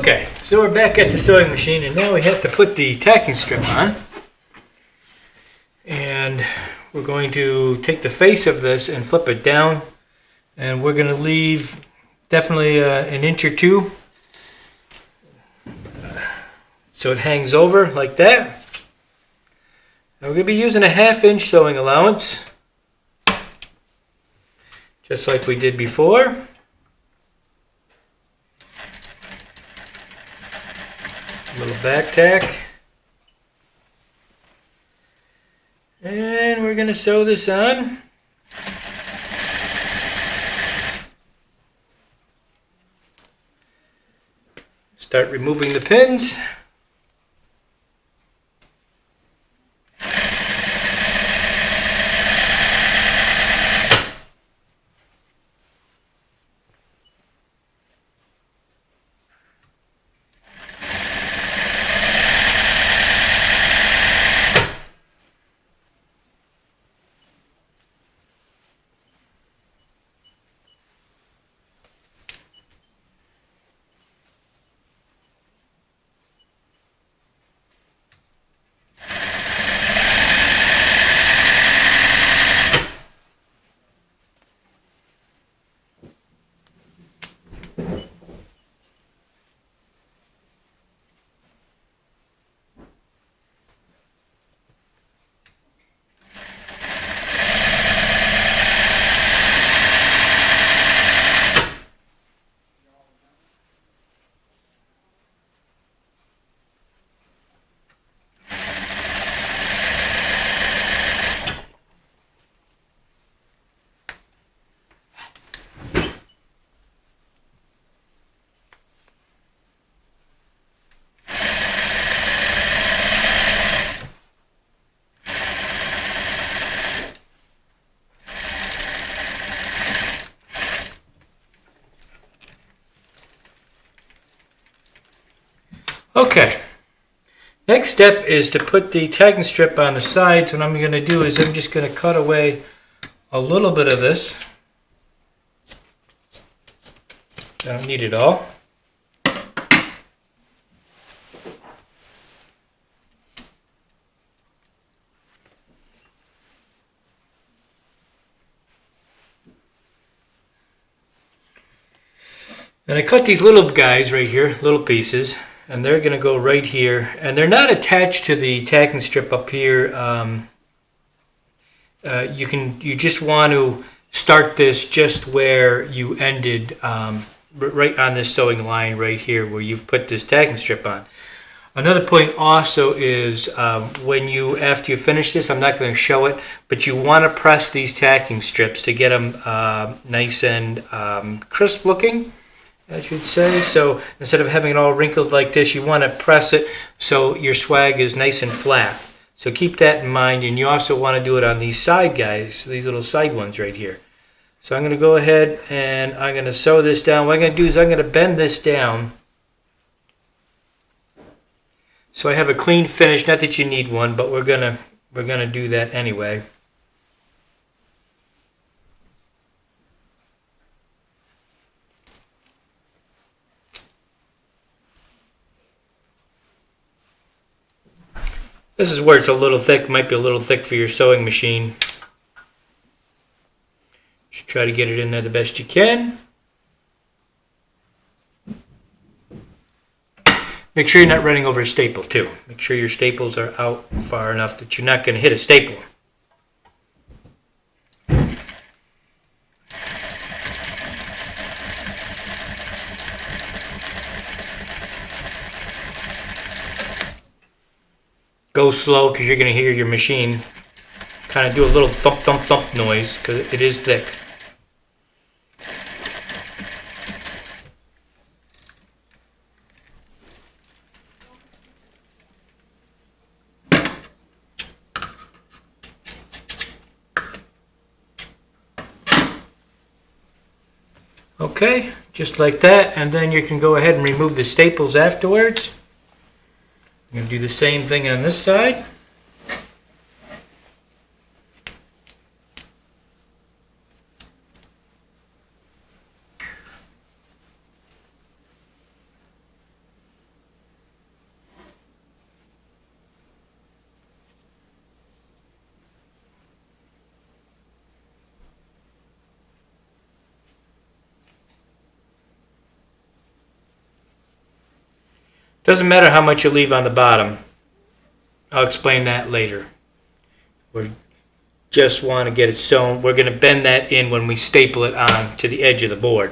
Okay, so we're back at the sewing machine, and now we have to put the tacking strip on. And we're going to take the face of this and flip it down, and we're going to leave definitely an inch or two so it hangs over like that. And we're going to be using a 1/2 inch sewing allowance, just like we did before. A little back tack. And we're going to sew this on. Start removing the pins. Okay, next step is to put the tagging strip on the sides. What I'm going to do is I'm just going to cut away a little bit of this. Don't need it all. And I cut these little guys right here, little pieces. And they're going to go right here, and they're not attached to the tacking strip up here. You just want to start this just where you ended, right on this sewing line right here where you've put this tacking strip on. Another point also is after you finish this, I'm not going to show it, but you want to press these tacking strips to get them nice and crisp looking, I should say. So instead of having it all wrinkled like this, you want to press it so your swag is nice and flat. So keep that in mind, and you also want to do it on these side guys, these little side ones right here. So I'm going to go ahead and I'm going to sew this down. What I'm going to do is I'm going to bend this down so I have a clean finish. Not that you need one, but we're gonna do that anyway. This is where it's a little thick, might be a little thick for your sewing machine. Just try to get it in there the best you can. Make sure you're not running over a staple too. Make sure your staples are out far enough that you're not going to hit a staple. Go slow because you're going to hear your machine kind of do a little thump, thump, thump noise because it is thick. Okay, just like that, and then you can go ahead and remove the staples afterwards. I'm going to do the same thing on this side. Doesn't matter how much you leave on the bottom. I'll explain that later. We just want to get it sewn. We're going to bend that in when we staple it on to the edge of the board.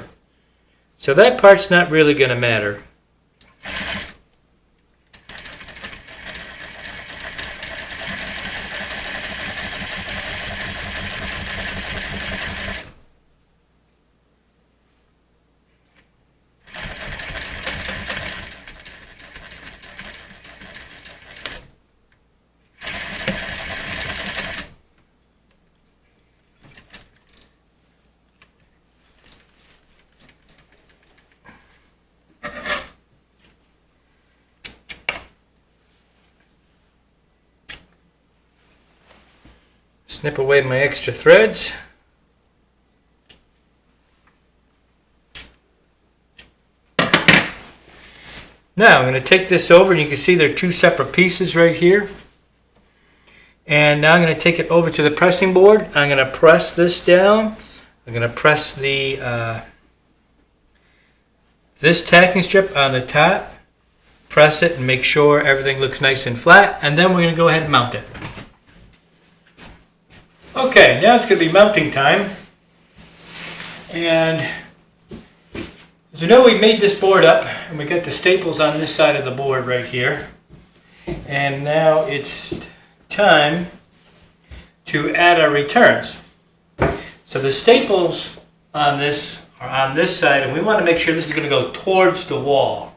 So that part's not really going to matter. Snip away my extra threads. Now I'm going to take this over, and you can see there are two separate pieces right here. And now I'm going to take it over to the pressing board. I'm going to press this down. I'm going to press the this tacking strip on the top. Press it and make sure everything looks nice and flat. And then we're going to go ahead and mount it. Okay, now it's going to be mounting time. And as you know, we made this board up, and we got the staples on this side of the board right here. And now it's time to add our returns. So the staples on this are on this side, and we want to make sure this is going to go towards the wall.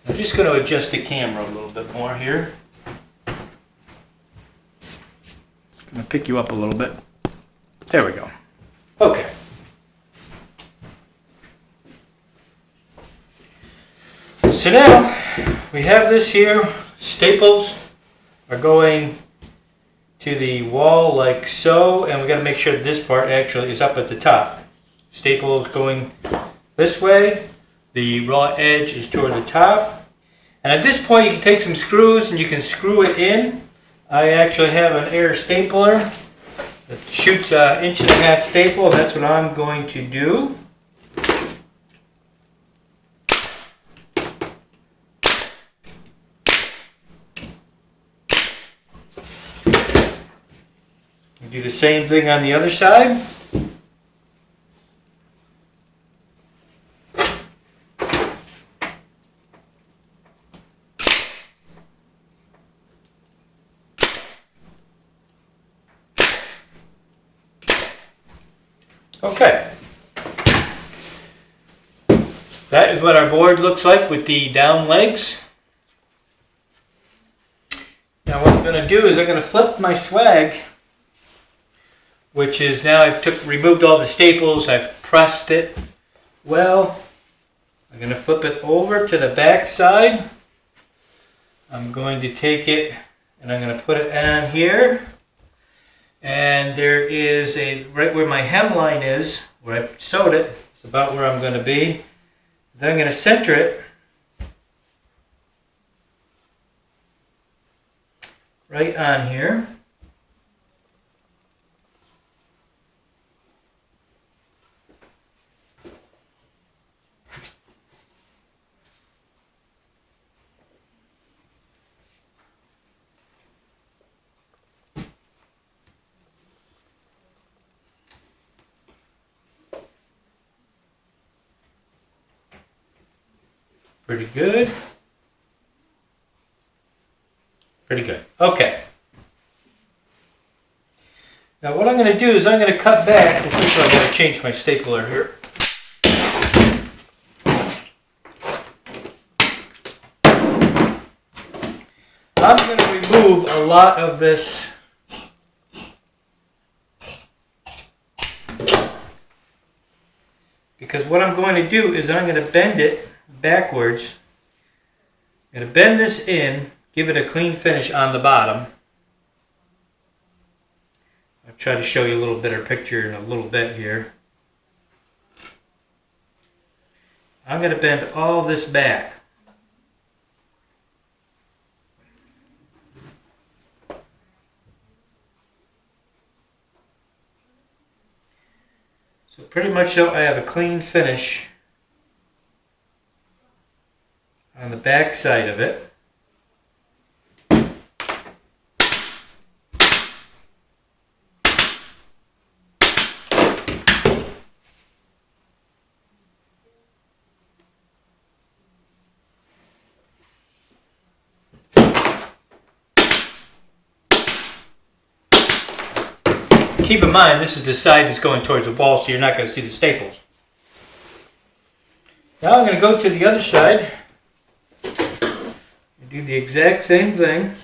I'm just going to adjust the camera a little bit more here. I'm going to pick you up a little bit. There we go. Okay. So now we have this here. Staples are going to the wall like so, and we got to make sure that this part actually is up at the top. Staples going this way. The raw edge is toward the top. And at this point, you can take some screws and you can screw it in. I actually have an air stapler that shoots an 1.5" staple, and that's what I'm going to do. Do the same thing on the other side. Okay. That is what our board looks like with the down legs. Now what I'm going to do is I'm going to flip my swag, which is now I've removed all the staples, I've pressed it well. I'm going to flip it over to the back side. I'm going to take it and I'm going to put it on here. And there is right where my hemline is, where I sewed it, it's about where I'm going to be. Then I'm going to center it right on here. Pretty good. Pretty good. Okay. Now what I'm going to do is I'm going to cut back. Well, first of all, I've got to change my stapler here. I'm going to remove a lot of this because what I'm going to do is I'm going to bend it backwards. I'm going to bend this in, give it a clean finish on the bottom. I'll try to show you a little better picture in a little bit here. I'm going to bend all this back. So pretty much so I have a clean finish on the back side of it. keep in mind, this is the side that's going towards the wall, so you're not going to see the staples. Now I'm going to go to the other side and do the exact same thing.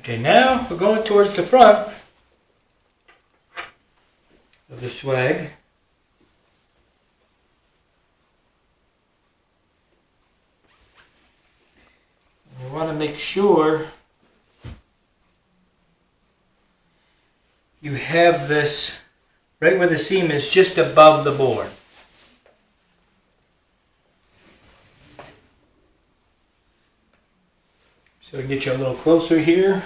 Okay, now we're going towards the front of the swag. We want to make sure you have this right where the seam is, just above the board. So we can get you a little closer here.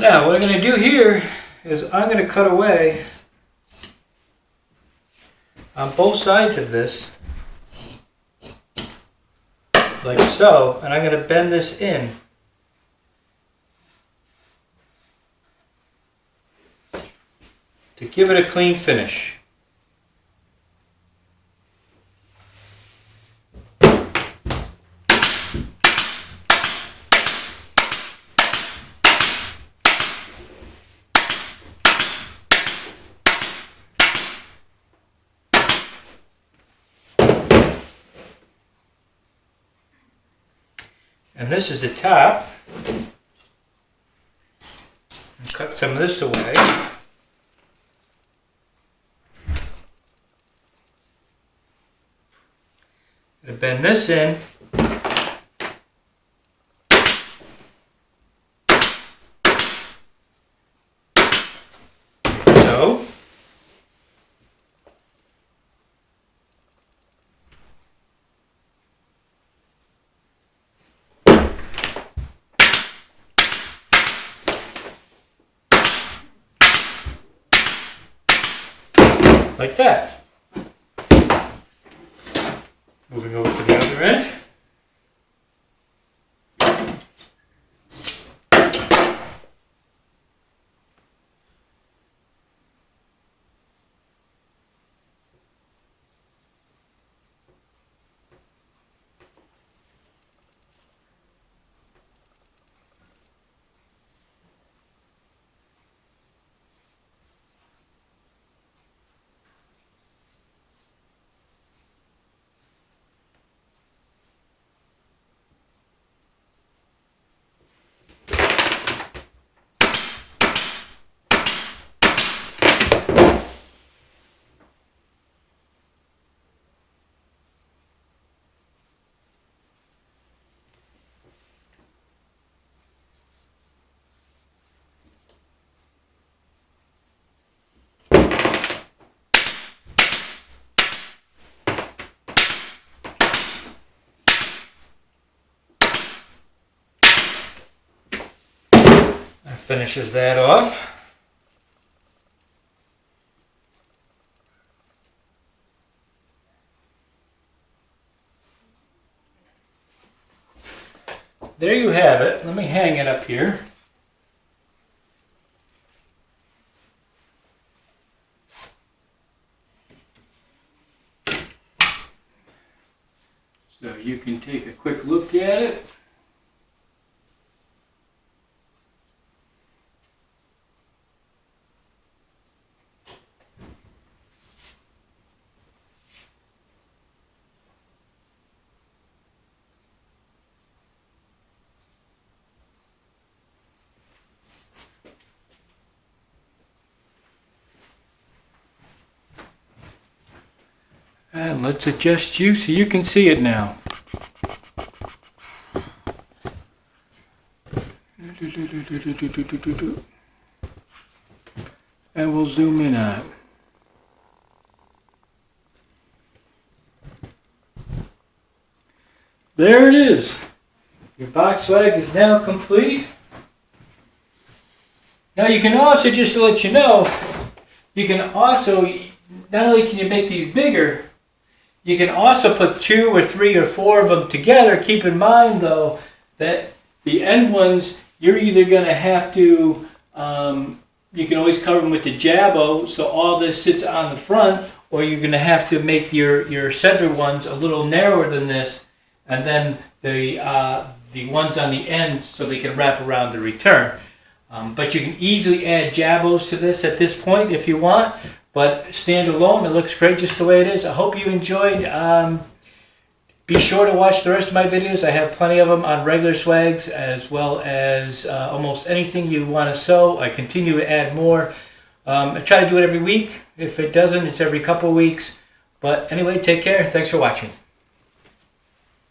Now, what I'm going to do here is I'm going to cut away on both sides of this, like so, and I'm going to bend this in. To give it a clean finish. And this is the top. Cut some of this away. Gonna bend this in. So. Like that. Moving over to the other end. finishes that off. There you have it. Let me hang it up here. So you can take a quick look at it. And let's adjust you so you can see it now. And we'll zoom in on it. There it is. Your box swag is now complete. Now you can also, just to let you know, you can also, not only can you make these bigger, you can also put 2 or 3 or 4 of them together. Keep in mind though that the end ones, you're either going to have to, you can always cover them with the jabbo so all this sits on the front, or you're going to have to make your center ones a little narrower than this, and then the ones on the end so they can wrap around the return. But you can easily add jabbos to this at this point if you want. But stand alone, it looks great just the way it is. I hope you enjoyed. Be sure to watch the rest of my videos. I have plenty of them on regular swags as well as almost anything you want to sew. I continue to add more. I try to do it every week. If it doesn't, it's every couple of weeks. But anyway, take care. Thanks for watching.